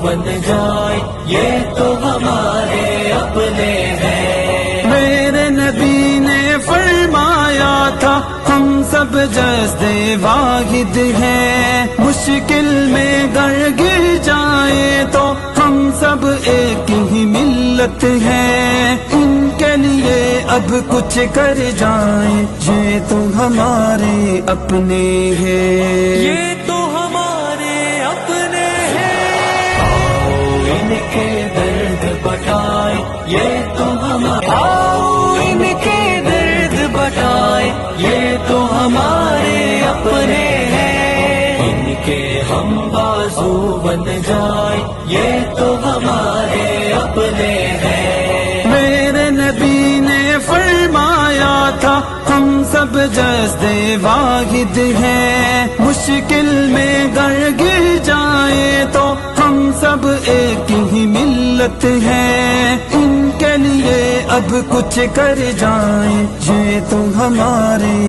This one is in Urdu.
بن جائے یہ تو ہمارے اپنے ہیں۔ میرے نبی نے فرمایا تھا ہم سب جسد واحد ہیں، مشکل میں گر گر جائیں تو ہم سب ایک ہی ملت ہیں، ان کے لیے اب کچھ کر جائیں یہ تو ہمارے اپنے ہیں، یہ تو ہمارے اپنے ہیں۔ آؤ ان کے درد بٹائے یہ تو ہمارے، آؤ ان کے درد بٹائے یہ تو ہمارے اپنے ہیں، ان کے ہم بازو بن جائے یہ تو ہمارے اپنے ہیں۔ میرے نبی نے فرمایا تھا ہم سب جسد واحد ہیں، مشکل میں گر گر جائیں تو ہم سب ایک ہی ملت ہیں، ان کے لیے اب کچھ کر جائیں یہ تو ہمارے